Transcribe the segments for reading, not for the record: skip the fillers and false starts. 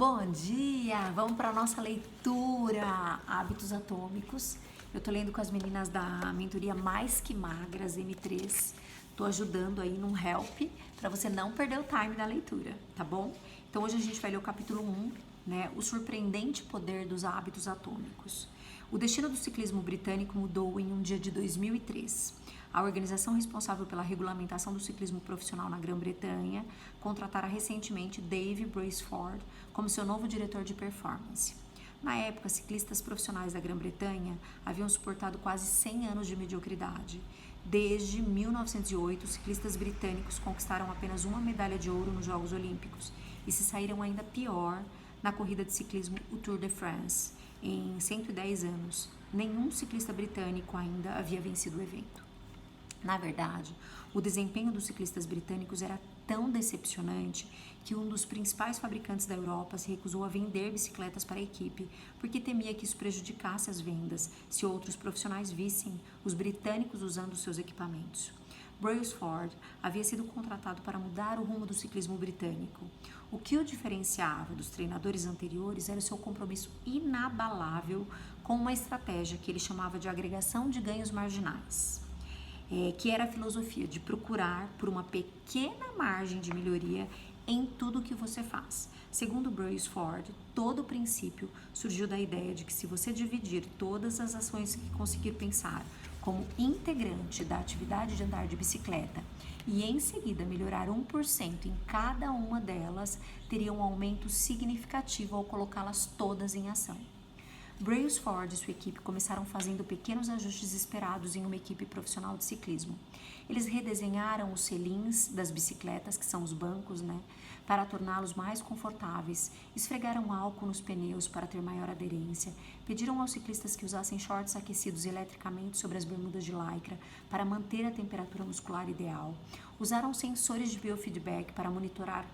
Bom dia! Vamos para a nossa leitura Hábitos Atômicos. Eu tô lendo com as meninas da mentoria Mais Que Magras M3. Tô ajudando aí num help para você não perder o time da leitura, tá bom? Então hoje a gente vai ler o capítulo 1, né? O surpreendente poder dos hábitos atômicos. O destino do ciclismo britânico mudou em um dia de 2003. A organização responsável pela regulamentação do ciclismo profissional na Grã-Bretanha contratara recentemente Dave Brailsford como seu novo diretor de performance. Na época, ciclistas profissionais da Grã-Bretanha haviam suportado quase 100 anos de mediocridade. Desde 1908, ciclistas britânicos conquistaram apenas uma medalha de ouro nos Jogos Olímpicos e se saíram ainda pior na corrida de ciclismo, o Tour de France. Em 110 anos, nenhum ciclista britânico ainda havia vencido o evento. Na verdade, o desempenho dos ciclistas britânicos era tão decepcionante que um dos principais fabricantes da Europa se recusou a vender bicicletas para a equipe, porque temia que isso prejudicasse as vendas se outros profissionais vissem os britânicos usando seus equipamentos. Brailsford havia sido contratado para mudar o rumo do ciclismo britânico. O que o diferenciava dos treinadores anteriores era o seu compromisso inabalável com uma estratégia que ele chamava de agregação de ganhos marginais. Que era a filosofia de procurar por uma pequena margem de melhoria em tudo que você faz. Segundo Brailsford, todo o princípio surgiu da ideia de que se você dividir todas as ações que conseguir pensar como integrante da atividade de andar de bicicleta e em seguida melhorar 1% em cada uma delas, teria um aumento significativo ao colocá-las todas em ação. Brailsford e sua equipe começaram fazendo pequenos ajustes esperados em uma equipe profissional de ciclismo. Eles redesenharam os selins das bicicletas, que são os bancos, para torná-los mais confortáveis, esfregaram álcool nos pneus para ter maior aderência, pediram aos ciclistas que usassem shorts aquecidos eletricamente sobre as bermudas de lycra para manter a temperatura muscular ideal, usaram sensores de biofeedback para monitorar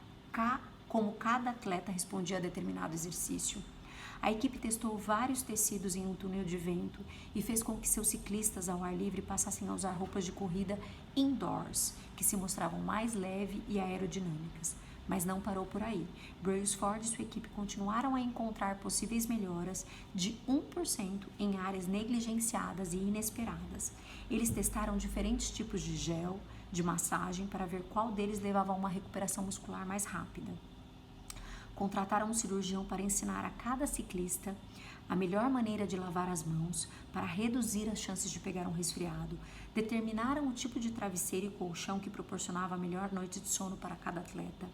como cada atleta respondia a determinado exercício. A equipe testou vários tecidos em um túnel de vento e fez com que seus ciclistas ao ar livre passassem a usar roupas de corrida indoors, que se mostravam mais leves e aerodinâmicas. Mas não parou por aí. Brailsford e sua equipe continuaram a encontrar possíveis melhoras de 1% em áreas negligenciadas e inesperadas. Eles testaram diferentes tipos de gel, de massagem, para ver qual deles levava a uma recuperação muscular mais rápida. Contrataram um cirurgião para ensinar a cada ciclista a melhor maneira de lavar as mãos para reduzir as chances de pegar um resfriado. Determinaram o tipo de travesseiro e colchão que proporcionava a melhor noite de sono para cada atleta.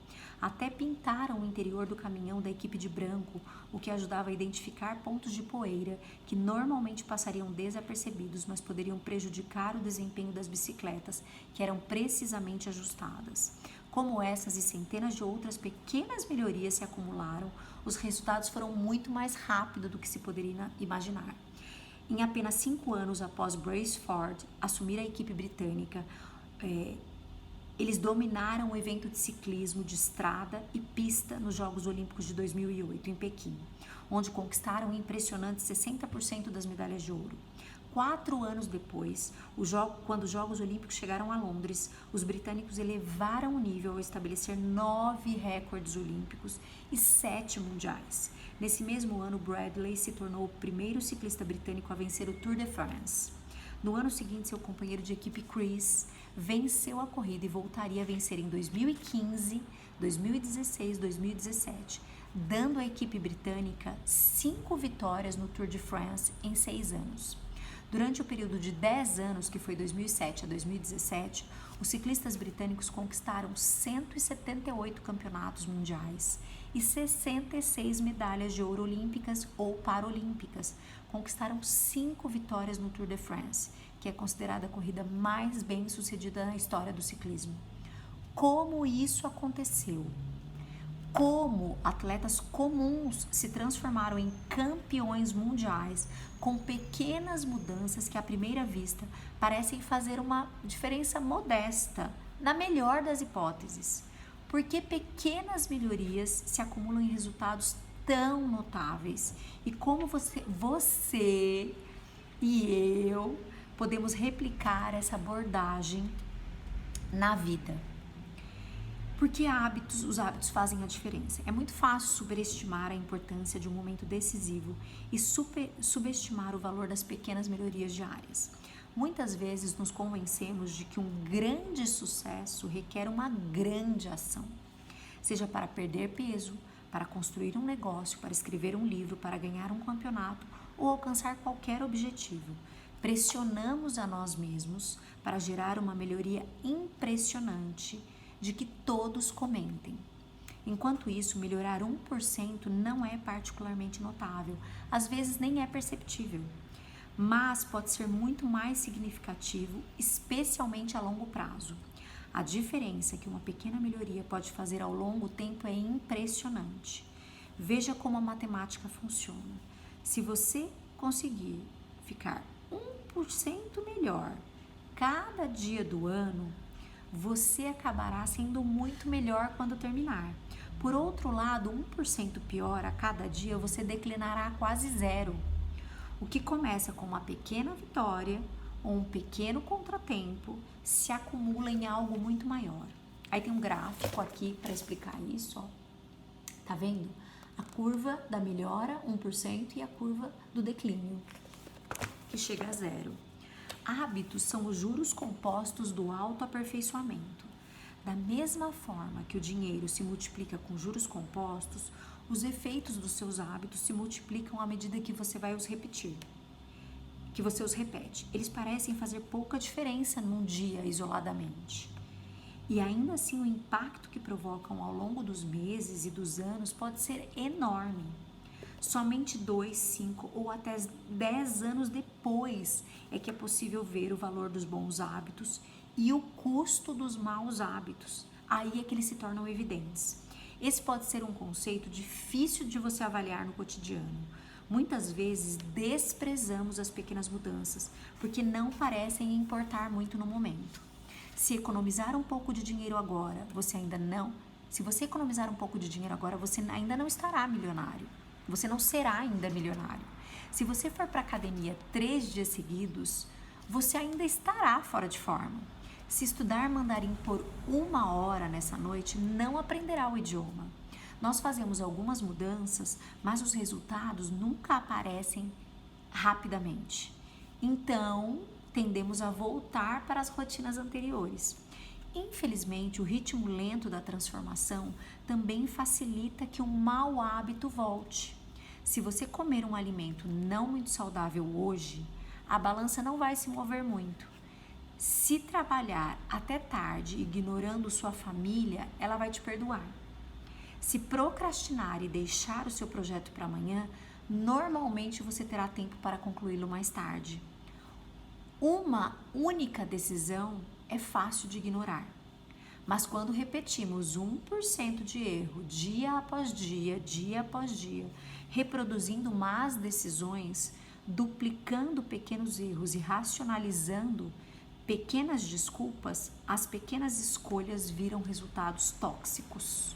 Até pintaram o interior do caminhão da equipe de branco, o que ajudava a identificar pontos de poeira que normalmente passariam desapercebidos, mas poderiam prejudicar o desempenho das bicicletas, que eram precisamente ajustadas. Como essas e centenas de outras pequenas melhorias se acumularam, os resultados foram muito mais rápidos do que se poderia imaginar. Em apenas 5 anos após Brailsford assumir a equipe britânica, eles dominaram o evento de ciclismo de estrada e pista nos Jogos Olímpicos de 2008 em Pequim, onde conquistaram um impressionante 60% das medalhas de ouro. 4 anos depois, quando os Jogos Olímpicos chegaram a Londres, os britânicos elevaram o nível ao estabelecer 9 recordes olímpicos e 7 mundiais. Nesse mesmo ano, Bradley se tornou o primeiro ciclista britânico a vencer o Tour de France. No ano seguinte, seu companheiro de equipe Chris venceu a corrida e voltaria a vencer em 2015, 2016, 2017, dando à equipe britânica 5 vitórias no Tour de France em 6 anos. Durante o período de 10 anos, que foi 2007 a 2017, os ciclistas britânicos conquistaram 178 campeonatos mundiais e 66 medalhas de ouro olímpicas ou paralímpicas. Conquistaram 5 vitórias no Tour de France, que é considerada a corrida mais bem-sucedida na história do ciclismo. Como isso aconteceu? Como atletas comuns se transformaram em campeões mundiais com pequenas mudanças que à primeira vista parecem fazer uma diferença modesta, na melhor das hipóteses. Porque pequenas melhorias se acumulam em resultados tão notáveis e como você e eu podemos replicar essa abordagem na vida. Porque os hábitos fazem a diferença. É muito fácil superestimar a importância de um momento decisivo e subestimar o valor das pequenas melhorias diárias. Muitas vezes nos convencemos de que um grande sucesso requer uma grande ação, seja para perder peso, para construir um negócio, para escrever um livro, para ganhar um campeonato ou alcançar qualquer objetivo. Pressionamos a nós mesmos para gerar uma melhoria impressionante de que todos comentem. Enquanto isso, melhorar 1% não é particularmente notável, às vezes nem é perceptível, mas pode ser muito mais significativo, especialmente a longo prazo. A diferença que uma pequena melhoria pode fazer ao longo tempo é impressionante. Veja como a matemática funciona. Se você conseguir ficar 1% melhor cada dia do ano, você acabará sendo muito melhor quando terminar. Por outro lado, 1% pior a cada dia, você declinará quase zero. O que começa com uma pequena vitória ou um pequeno contratempo se acumula em algo muito maior. Aí tem um gráfico aqui para explicar isso, ó. Tá vendo? A curva da melhora, 1%, e a curva do declínio, que chega a zero. Hábitos são os juros compostos do autoaperfeiçoamento. Da mesma forma que o dinheiro se multiplica com juros compostos, os efeitos dos seus hábitos se multiplicam à medida que você vai os repetir, que você os repete. Eles parecem fazer pouca diferença num dia isoladamente. E ainda assim o impacto que provocam ao longo dos meses e dos anos pode ser enorme. Somente 2, 5 ou até 10 anos depois é que é possível ver o valor dos bons hábitos e o custo dos maus hábitos. Aí é que eles se tornam evidentes. Esse pode ser um conceito difícil de você avaliar no cotidiano. Muitas vezes desprezamos as pequenas mudanças porque não parecem importar muito no momento. Se economizar um pouco de dinheiro agora, Se você economizar um pouco de dinheiro agora, você ainda não estará milionário. Você não será ainda milionário. Se você for para a academia 3 dias seguidos, você ainda estará fora de forma. Se estudar mandarim por 1 hora nessa noite, não aprenderá o idioma. Nós fazemos algumas mudanças, mas os resultados nunca aparecem rapidamente. Então, tendemos a voltar para as rotinas anteriores. Infelizmente, o ritmo lento da transformação também facilita que um mau hábito volte. Se você comer um alimento não muito saudável hoje, a balança não vai se mover muito. Se trabalhar até tarde ignorando sua família, ela vai te perdoar. Se procrastinar e deixar o seu projeto para amanhã, normalmente você terá tempo para concluí-lo mais tarde. Uma única decisão é fácil de ignorar, mas quando repetimos 1% de erro dia após dia, reproduzindo más decisões, duplicando pequenos erros e racionalizando pequenas desculpas, as pequenas escolhas viram resultados tóxicos.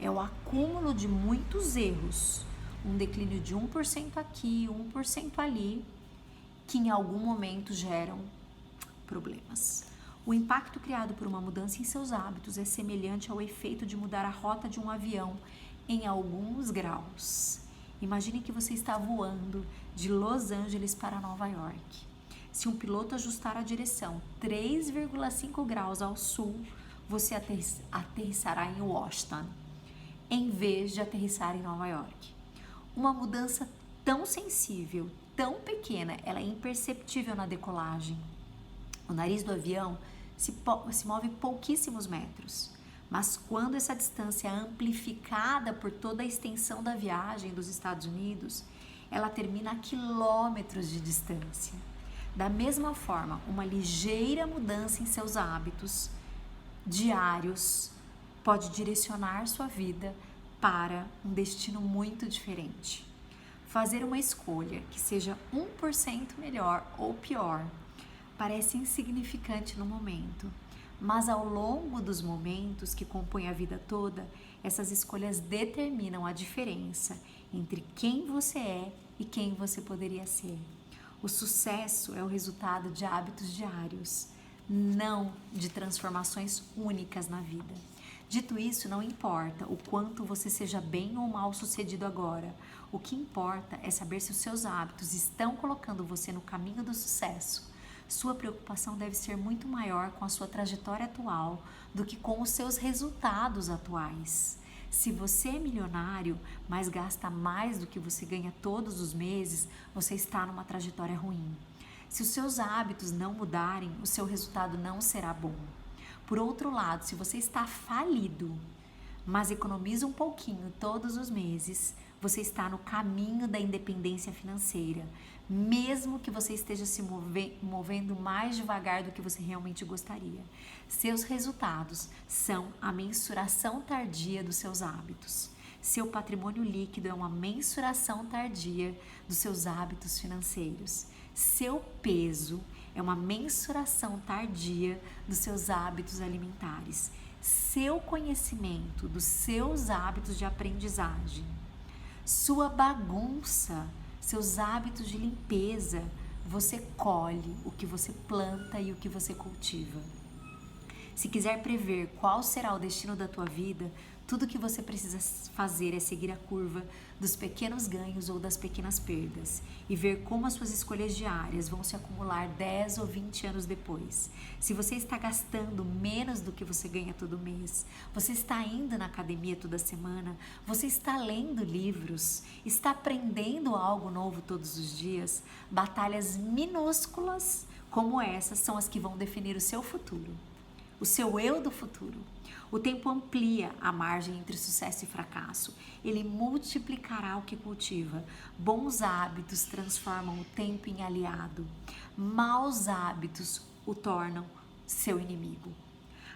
É o acúmulo de muitos erros, um declínio de 1% aqui, 1% ali, que em algum momento geram problemas. O impacto criado por uma mudança em seus hábitos é semelhante ao efeito de mudar a rota de um avião em alguns graus. Imagine que você está voando de Los Angeles para Nova York. Se um piloto ajustar a direção 3,5 graus ao sul, você aterrissará em Washington, em vez de aterrissar em Nova York. Uma mudança tão sensível, tão pequena, ela é imperceptível na decolagem. O nariz do avião se move pouquíssimos metros, mas quando essa distância é amplificada por toda a extensão da viagem dos Estados Unidos, ela termina a quilômetros de distância. Da mesma forma, uma ligeira mudança em seus hábitos diários pode direcionar sua vida para um destino muito diferente. Fazer uma escolha que seja 1% melhor ou pior parece insignificante no momento, mas ao longo dos momentos que compõem a vida toda, essas escolhas determinam a diferença entre quem você é e quem você poderia ser. O sucesso é o resultado de hábitos diários, não de transformações únicas na vida. Dito isso, não importa o quanto você seja bem ou mal sucedido agora. O que importa é saber se os seus hábitos estão colocando você no caminho do sucesso. Sua preocupação deve ser muito maior com a sua trajetória atual do que com os seus resultados atuais. Se você é milionário, mas gasta mais do que você ganha todos os meses, você está numa trajetória ruim. Se os seus hábitos não mudarem, o seu resultado não será bom. Por outro lado, se você está falido, mas economiza um pouquinho todos os meses, você está no caminho da independência financeira, mesmo que você esteja se movendo mais devagar do que você realmente gostaria. Seus resultados são a mensuração tardia dos seus hábitos. Seu patrimônio líquido é uma mensuração tardia dos seus hábitos financeiros. Seu peso é uma mensuração tardia dos seus hábitos alimentares. Seu conhecimento dos seus hábitos de aprendizagem. Sua bagunça, seus hábitos de limpeza. Você colhe o que você planta e o que você cultiva. Se quiser prever qual será o destino da tua vida, tudo que você precisa fazer é seguir a curva dos pequenos ganhos ou das pequenas perdas e ver como as suas escolhas diárias vão se acumular 10 ou 20 anos depois. Se você está gastando menos do que você ganha todo mês, você está indo na academia toda semana, você está lendo livros, está aprendendo algo novo todos os dias, batalhas minúsculas como essas são as que vão definir o seu futuro. O seu eu do futuro. O tempo amplia a margem entre sucesso e fracasso. Ele multiplicará o que cultiva. Bons hábitos transformam o tempo em aliado. Maus hábitos o tornam seu inimigo.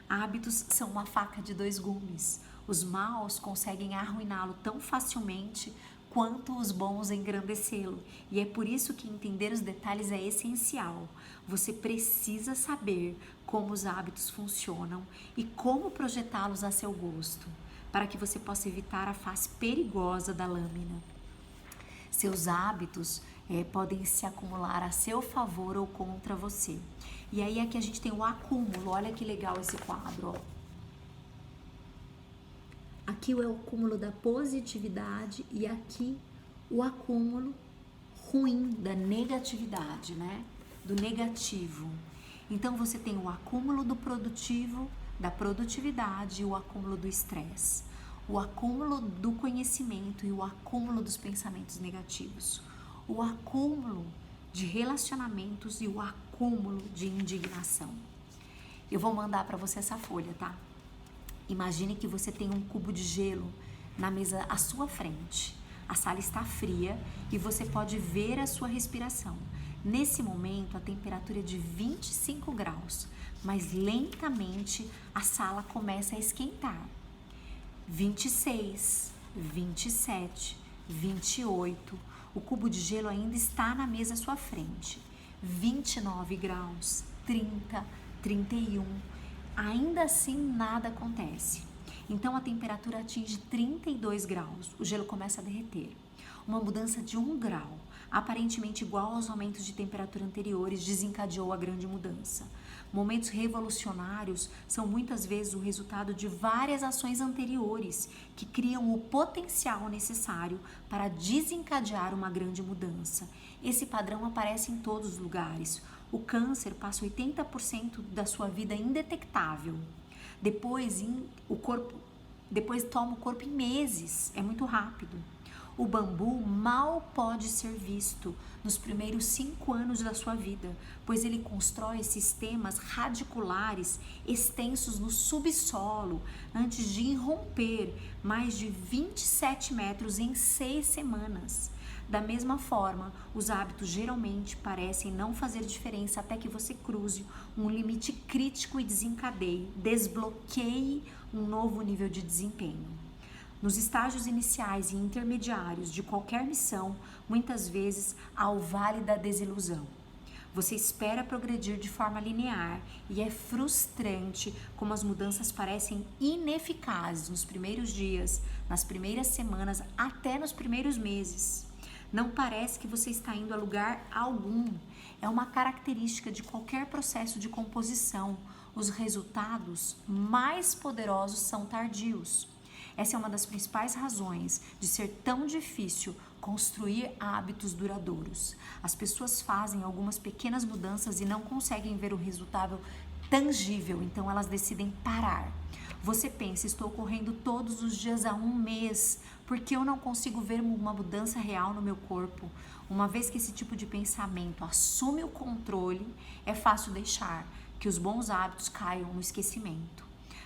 Hábitos são uma faca de dois gumes. Os maus conseguem arruiná-lo tão facilmente quanto os bons engrandecê-lo. E é por isso que entender os detalhes é essencial. Você precisa saber como os hábitos funcionam e como projetá-los a seu gosto, para que você possa evitar a face perigosa da lâmina. Seus hábitos podem se acumular a seu favor ou contra você. E aí aqui a gente tem o acúmulo. Olha que legal esse quadro, ó. Aqui é o acúmulo da positividade e aqui o acúmulo ruim da negatividade, né? Do negativo. Então você tem o acúmulo do produtivo, da produtividade e o acúmulo do estresse. O acúmulo do conhecimento e o acúmulo dos pensamentos negativos. O acúmulo de relacionamentos e o acúmulo de indignação. Eu vou mandar para você essa folha, tá? Imagine que você tem um cubo de gelo na mesa à sua frente. A sala está fria e você pode ver a sua respiração. Nesse momento, a temperatura é de 25 graus, mas lentamente a sala começa a esquentar. 26, 27, 28. O cubo de gelo ainda está na mesa à sua frente. 29 graus, 30, 31. Ainda assim, nada acontece. Então, a temperatura atinge 32 graus. O gelo começa a derreter. Uma mudança de 1 grau, aparentemente igual aos aumentos de temperatura anteriores, desencadeou a grande mudança. Momentos revolucionários são muitas vezes o resultado de várias ações anteriores que criam o potencial necessário para desencadear uma grande mudança. Esse padrão aparece em todos os lugares. O câncer passa 80% da sua vida indetectável. Depois toma o corpo em meses, é muito rápido. O bambu mal pode ser visto nos primeiros 5 anos da sua vida, pois ele constrói sistemas radiculares extensos no subsolo antes de irromper mais de 27 metros em 6 semanas. Da mesma forma, os hábitos geralmente parecem não fazer diferença até que você cruze um limite crítico e desbloqueie um novo nível de desempenho. Nos estágios iniciais e intermediários de qualquer missão, muitas vezes há o vale da desilusão. Você espera progredir de forma linear e é frustrante como as mudanças parecem ineficazes nos primeiros dias, nas primeiras semanas, até nos primeiros meses. Não parece que você está indo a lugar algum. É uma característica de qualquer processo de composição. os resultados mais poderosos são tardios. Essa é uma das principais razões de ser tão difícil construir hábitos duradouros. As pessoas fazem algumas pequenas mudanças e não conseguem ver o resultado tangível, então elas decidem parar. Você pensa, estou correndo todos os dias há um mês, porque eu não consigo ver uma mudança real no meu corpo? Uma vez que esse tipo de pensamento assume o controle, é fácil deixar que os bons hábitos caiam no esquecimento.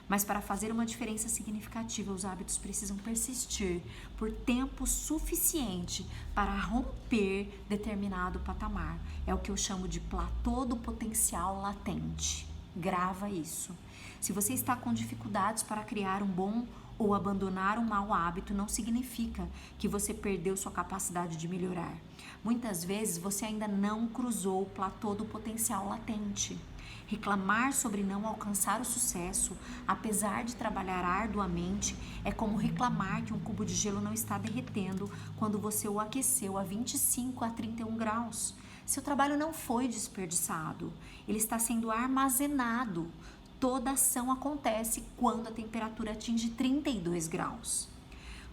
Mas para fazer uma diferença significativa, os hábitos precisam persistir por tempo suficiente para romper determinado patamar. É o que eu chamo de platô do potencial latente. Grava isso. Se você está com dificuldades para criar um bom ou abandonar um mau hábito, não significa que você perdeu sua capacidade de melhorar. Muitas vezes você ainda não cruzou o platô do potencial latente. Reclamar sobre não alcançar o sucesso, apesar de trabalhar arduamente, é como reclamar que um cubo de gelo não está derretendo quando você o aqueceu a 25 a 31 graus. Seu trabalho não foi desperdiçado, ele está sendo armazenado. Toda ação acontece quando a temperatura atinge 32 graus.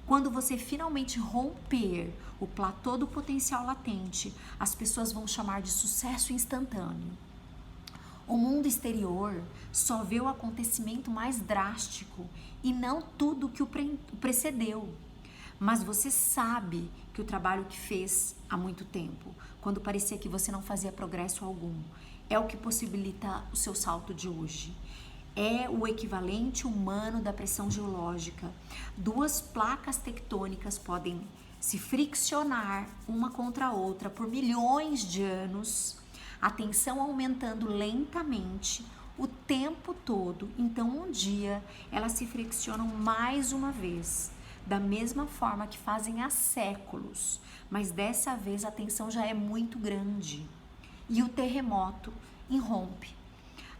Quando você finalmente romper o platô do potencial latente, as pessoas vão chamar de sucesso instantâneo. O mundo exterior só vê o acontecimento mais drástico e não tudo que o precedeu. Mas você sabe que o trabalho que fez há muito tempo, quando parecia que você não fazia progresso algum, é o que possibilita o seu salto de hoje. É o equivalente humano da pressão geológica. Duas placas tectônicas podem se friccionar uma contra a outra por milhões de anos, a tensão aumentando lentamente o tempo todo. Então, um dia, elas se friccionam mais uma vez, da mesma forma que fazem há séculos, mas dessa vez a tensão já é muito grande e o terremoto irrompe.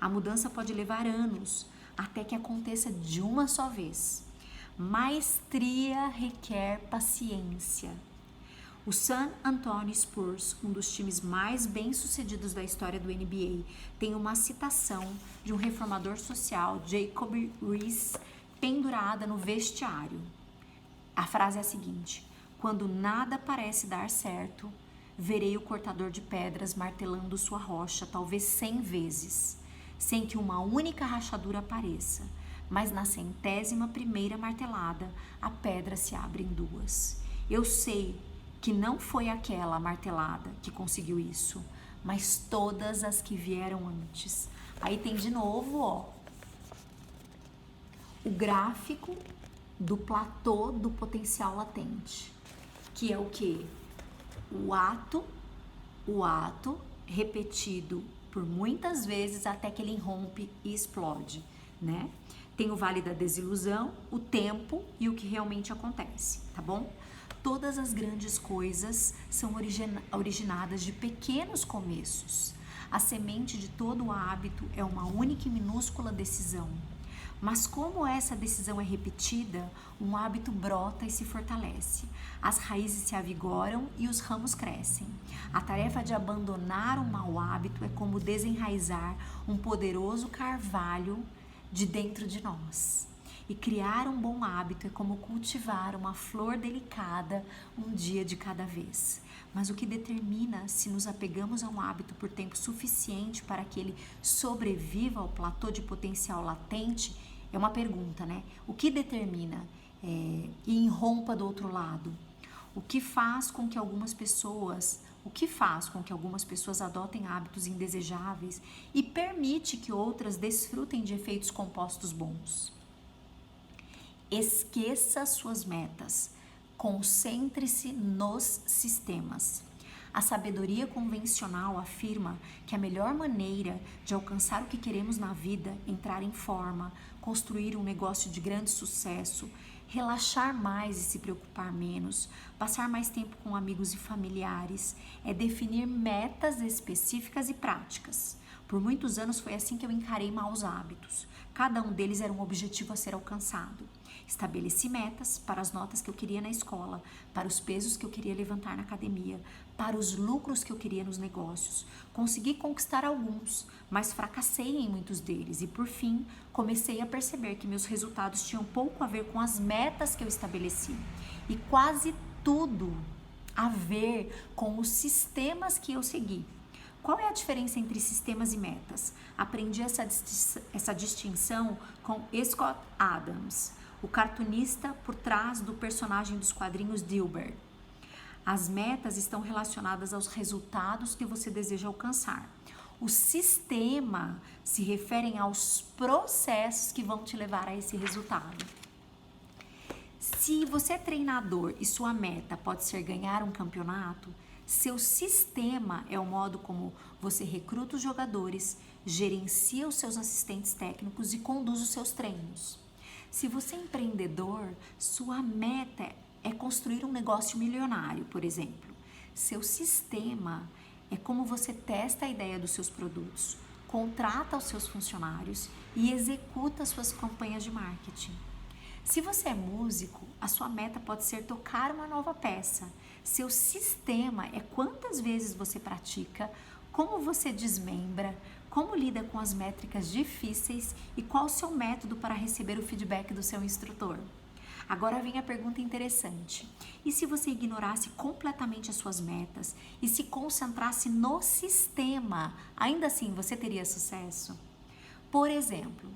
A mudança pode levar anos até que aconteça de uma só vez. Maestria requer paciência. O San Antonio Spurs, um dos times mais bem-sucedidos da história do NBA, tem uma citação de um reformador social, Jacob Riis, pendurada no vestiário. A frase é a seguinte: quando nada parece dar certo, verei o cortador de pedras martelando sua rocha talvez 100 vezes, sem que uma única rachadura apareça, mas na 100ª martelada, a pedra se abre em duas. Eu sei que não foi aquela martelada que conseguiu isso, mas todas as que vieram antes. Aí tem de novo, ó, o gráfico do platô do potencial latente, que é o quê? O ato repetido por muitas vezes até que ele irrompe e explode, né? Tem o vale da desilusão, o tempo e o que realmente acontece, tá bom? Todas as grandes coisas são originadas de pequenos começos. A semente de todo hábito é uma única e minúscula decisão. Mas como essa decisão é repetida, um hábito brota e se fortalece. As raízes se avigoram e os ramos crescem. A tarefa de abandonar um mau hábito é como desenraizar um poderoso carvalho de dentro de nós. E criar um bom hábito é como cultivar uma flor delicada um dia de cada vez. Mas o que determina se nos apegamos a um hábito por tempo suficiente para que ele sobreviva ao platô de potencial latente é uma pergunta, né? O que determina e irrompa do outro lado? O que faz com que algumas pessoas adotem hábitos indesejáveis e permite que outras desfrutem de efeitos compostos bons? Esqueça suas metas, concentre-se nos sistemas. A sabedoria convencional afirma que a melhor maneira de alcançar o que queremos na vida, entrar em forma, construir um negócio de grande sucesso, relaxar mais e se preocupar menos, passar mais tempo com amigos e familiares, é definir metas específicas e práticas. Por muitos anos foi assim que eu encarei maus hábitos. Cada um deles era um objetivo a ser alcançado. Estabeleci metas para as notas que eu queria na escola, para os pesos que eu queria levantar na academia, para os lucros que eu queria nos negócios. Consegui conquistar alguns, mas fracassei em muitos deles e, por fim, comecei a perceber que meus resultados tinham pouco a ver com as metas que eu estabeleci e quase tudo a ver com os sistemas que eu segui. Qual é a diferença entre sistemas e metas? Aprendi essa distinção com Scott Adams, o cartunista por trás do personagem dos quadrinhos Dilbert. As metas estão relacionadas aos resultados que você deseja alcançar. O sistema se refere aos processos que vão te levar a esse resultado. Se você é treinador e sua meta pode ser ganhar um campeonato, seu sistema é o modo como você recruta os jogadores, gerencia os seus assistentes técnicos e conduz os seus treinos. Se você é empreendedor, sua meta é construir um negócio milionário, por exemplo. Seu sistema é como você testa a ideia dos seus produtos, contrata os seus funcionários e executa suas campanhas de marketing. Se você é músico, a sua meta pode ser tocar uma nova peça. Seu sistema é quantas vezes você pratica, como você desmembra, como lida com as métricas difíceis e qual o seu método para receber o feedback do seu instrutor. Agora vem a pergunta interessante. E se você ignorasse completamente as suas metas e se concentrasse no sistema, ainda assim você teria sucesso? Por exemplo,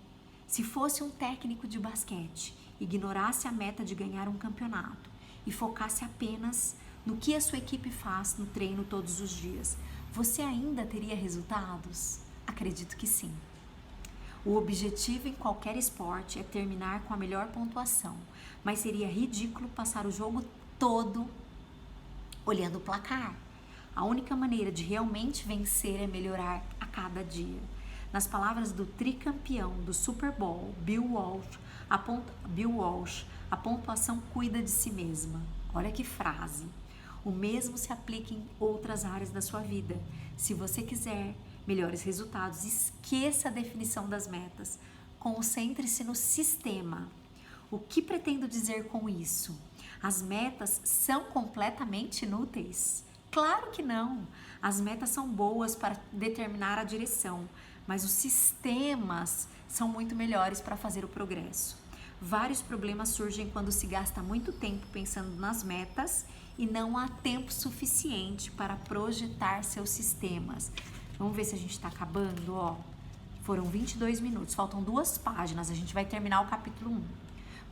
se fosse um técnico de basquete, ignorasse a meta de ganhar um campeonato e focasse apenas no que a sua equipe faz no treino todos os dias, você ainda teria resultados? Acredito que sim. O objetivo em qualquer esporte é terminar com a melhor pontuação, mas seria ridículo passar o jogo todo olhando o placar. A única maneira de realmente vencer é melhorar a cada dia. Nas palavras do tricampeão do Super Bowl, Bill Walsh, a pontuação cuida de si mesma. Olha que frase. O mesmo se aplica em outras áreas da sua vida. Se você quiser melhores resultados, esqueça a definição das metas. Concentre-se no sistema. O que pretendo dizer com isso? As metas são completamente inúteis? Claro que não. As metas são boas para determinar a direção, mas os sistemas são muito melhores para fazer o progresso. Vários problemas surgem quando se gasta muito tempo pensando nas metas e não há tempo suficiente para projetar seus sistemas. Vamos ver se a gente está acabando, ó. Foram 22 minutos, faltam 2 páginas, a gente vai terminar o capítulo 1.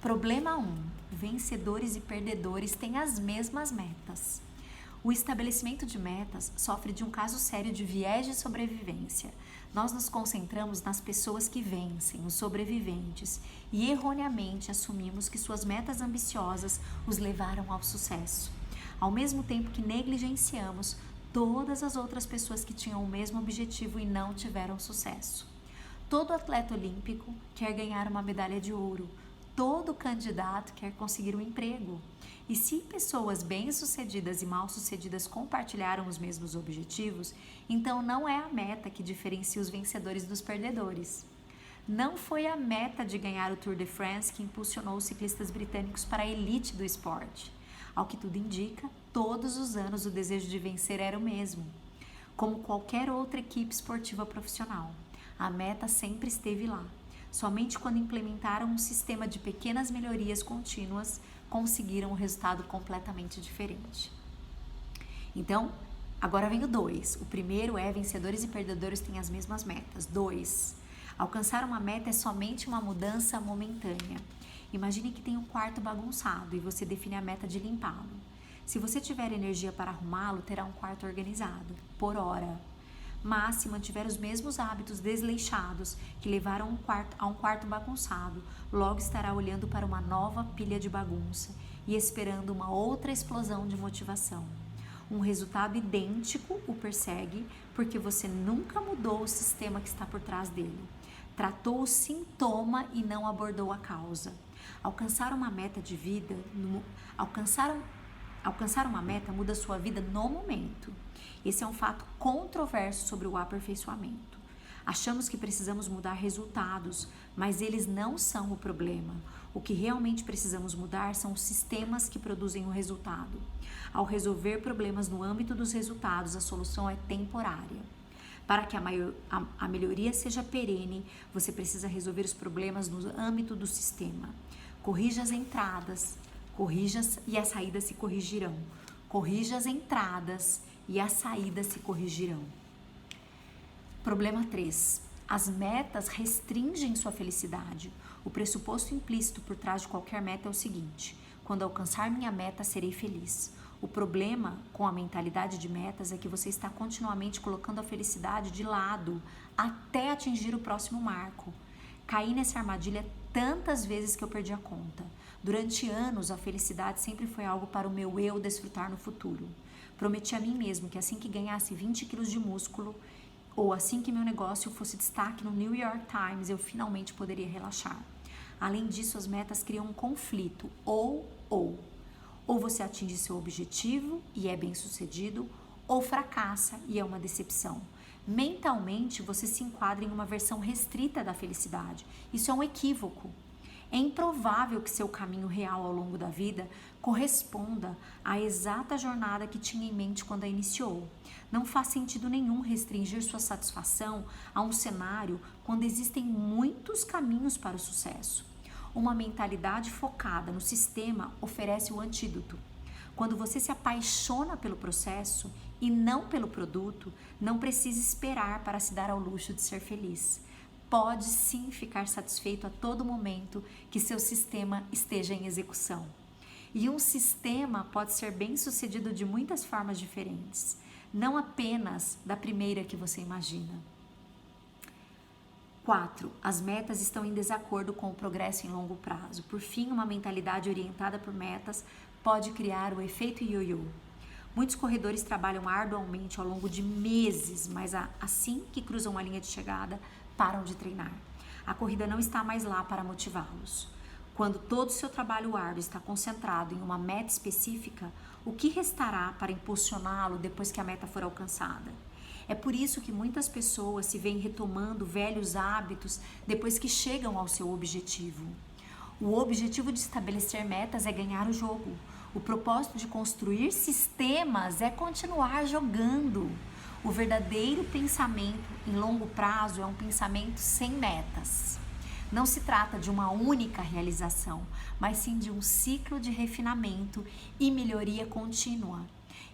Problema 1. Vencedores e perdedores têm as mesmas metas. O estabelecimento de metas sofre de um caso sério de viés de sobrevivência. Nós nos concentramos nas pessoas que vencem, os sobreviventes, e erroneamente assumimos que suas metas ambiciosas os levaram ao sucesso, ao mesmo tempo que negligenciamos todas as outras pessoas que tinham o mesmo objetivo e não tiveram sucesso. Todo atleta olímpico quer ganhar uma medalha de ouro, todo candidato quer conseguir um emprego. E se pessoas bem-sucedidas e mal-sucedidas compartilharam os mesmos objetivos, então não é a meta que diferencia os vencedores dos perdedores. Não foi a meta de ganhar o Tour de France que impulsionou os ciclistas britânicos para a elite do esporte. Ao que tudo indica, todos os anos o desejo de vencer era o mesmo. Como qualquer outra equipe esportiva profissional, a meta sempre esteve lá. Somente quando implementaram um sistema de pequenas melhorias contínuas, conseguiram um resultado completamente diferente. Então, agora vem o 2. O primeiro é: vencedores e perdedores têm as mesmas metas. 2. Alcançar uma meta é somente uma mudança momentânea. Imagine que tem um quarto bagunçado e você define a meta de limpá-lo. Se você tiver energia para arrumá-lo, terá um quarto organizado, por hora. Mas se mantiver os mesmos hábitos desleixados que levaram a um quarto bagunçado, logo estará olhando para uma nova pilha de bagunça e esperando uma outra explosão de motivação. Um resultado idêntico o persegue porque você nunca mudou o sistema que está por trás dele. Tratou o sintoma e não abordou a causa. Alcançar uma meta muda sua vida no momento. Esse é um fato controverso sobre o aperfeiçoamento. Achamos que precisamos mudar resultados, mas eles não são o problema. O que realmente precisamos mudar são os sistemas que produzem o resultado. Ao resolver problemas no âmbito dos resultados, a solução é temporária. Para que a melhoria seja perene, você precisa resolver os problemas no âmbito do sistema. Corrija as entradas, e as saídas se corrigirão. Corrija as entradas e as saídas se corrigirão. Problema 3. As metas restringem sua felicidade. O pressuposto implícito por trás de qualquer meta é o seguinte: quando alcançar minha meta, serei feliz. O problema com a mentalidade de metas é que você está continuamente colocando a felicidade de lado até atingir o próximo marco. Caí nessa armadilha tantas vezes que eu perdi a conta. Durante anos, a felicidade sempre foi algo para o meu eu desfrutar no futuro. Prometi a mim mesmo que assim que ganhasse 20 quilos de músculo, ou assim que meu negócio fosse destaque no New York Times, eu finalmente poderia relaxar. Além disso, as metas criam um conflito, ou você atinge seu objetivo e é bem-sucedido, ou fracassa e é uma decepção. Mentalmente, você se enquadra em uma versão restrita da felicidade. Isso é um equívoco. É improvável que seu caminho real ao longo da vida corresponda à exata jornada que tinha em mente quando a iniciou. Não faz sentido nenhum restringir sua satisfação a um cenário quando existem muitos caminhos para o sucesso. Uma mentalidade focada no sistema oferece o antídoto. Quando você se apaixona pelo processo e não pelo produto, não precisa esperar para se dar ao luxo de ser feliz. Pode sim ficar satisfeito a todo momento que seu sistema esteja em execução. E um sistema pode ser bem sucedido de muitas formas diferentes, não apenas da primeira que você imagina. 4. As metas estão em desacordo com o progresso em longo prazo. Por fim, uma mentalidade orientada por metas pode criar o efeito ioiô. Muitos corredores trabalham arduamente ao longo de meses, mas assim que cruzam a linha de chegada, param de treinar. A corrida não está mais lá para motivá-los. Quando todo o seu trabalho árduo está concentrado em uma meta específica, o que restará para impulsioná-lo depois que a meta for alcançada? É por isso que muitas pessoas se veem retomando velhos hábitos depois que chegam ao seu objetivo. O objetivo de estabelecer metas é ganhar o jogo. O propósito de construir sistemas é continuar jogando. O verdadeiro pensamento em longo prazo é um pensamento sem metas. Não se trata de uma única realização, mas sim de um ciclo de refinamento e melhoria contínua.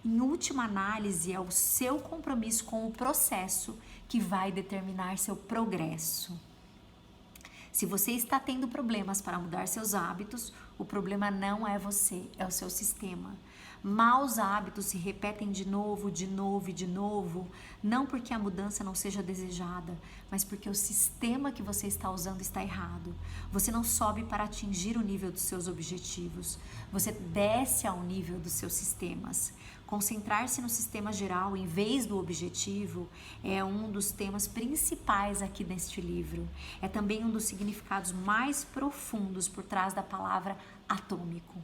Em última análise, é o seu compromisso com o processo que vai determinar seu progresso. Se você está tendo problemas para mudar seus hábitos, o problema não é você, é o seu sistema. Maus hábitos se repetem de novo, não porque a mudança não seja desejada, mas porque o sistema que você está usando está errado. Você não sobe para atingir o nível dos seus objetivos, você desce ao nível dos seus sistemas. Concentrar-se no sistema geral em vez do objetivo é um dos temas principais aqui neste livro. É também um dos significados mais profundos por trás da palavra atômico.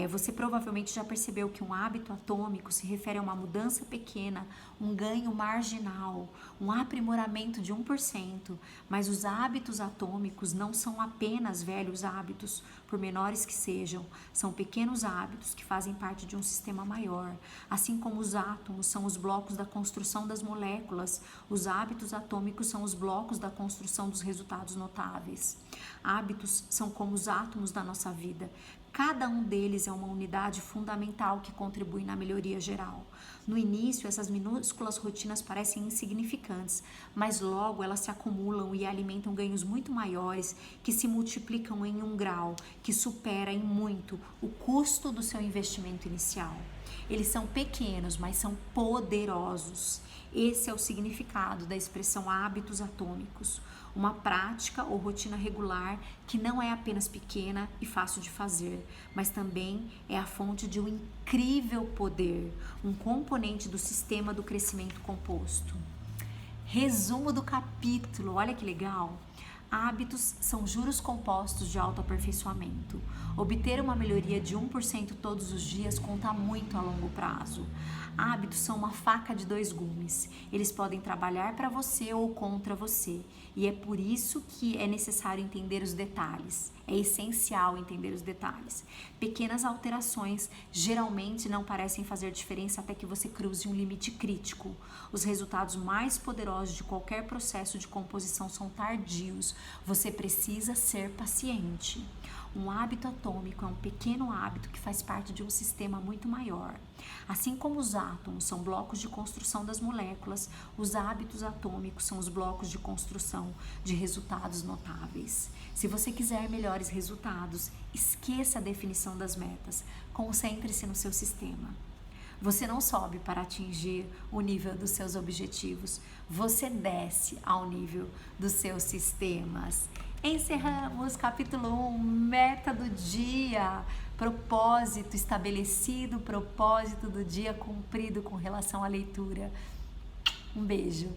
Você provavelmente já percebeu que um hábito atômico se refere a uma mudança pequena, um ganho marginal, um aprimoramento de 1%, mas os hábitos atômicos não são apenas velhos hábitos, por menores que sejam, são pequenos hábitos que fazem parte de um sistema maior. Assim como os átomos são os blocos da construção das moléculas, os hábitos atômicos são os blocos da construção dos resultados notáveis. Hábitos são como os átomos da nossa vida. Cada um deles é uma unidade fundamental que contribui na melhoria geral. No início, essas minúsculas rotinas parecem insignificantes, mas logo elas se acumulam e alimentam ganhos muito maiores que se multiplicam em um grau que supera em muito o custo do seu investimento inicial. Eles são pequenos, mas são poderosos. Esse é o significado da expressão hábitos atômicos. Uma prática ou rotina regular que não é apenas pequena e fácil de fazer, mas também é a fonte de um incrível poder, um componente do sistema do crescimento composto. Resumo do capítulo, olha que legal. Hábitos são juros compostos de autoaperfeiçoamento. Obter uma melhoria de 1% todos os dias conta muito a longo prazo. Hábitos são uma faca de dois gumes. Eles podem trabalhar para você ou contra você. E é por isso que é necessário entender os detalhes. É essencial entender os detalhes. Pequenas alterações geralmente não parecem fazer diferença até que você cruze um limite crítico. Os resultados mais poderosos de qualquer processo de composição são tardios. Você precisa ser paciente. Um hábito atômico é um pequeno hábito que faz parte de um sistema muito maior. Assim como os átomos são blocos de construção das moléculas, os hábitos atômicos são os blocos de construção de resultados notáveis. Se você quiser melhores resultados, esqueça a definição das metas, concentre-se no seu sistema. Você não sobe para atingir o nível dos seus objetivos, você desce ao nível dos seus sistemas. Encerramos capítulo 1, meta do dia, propósito estabelecido, propósito do dia cumprido com relação à leitura. Um beijo.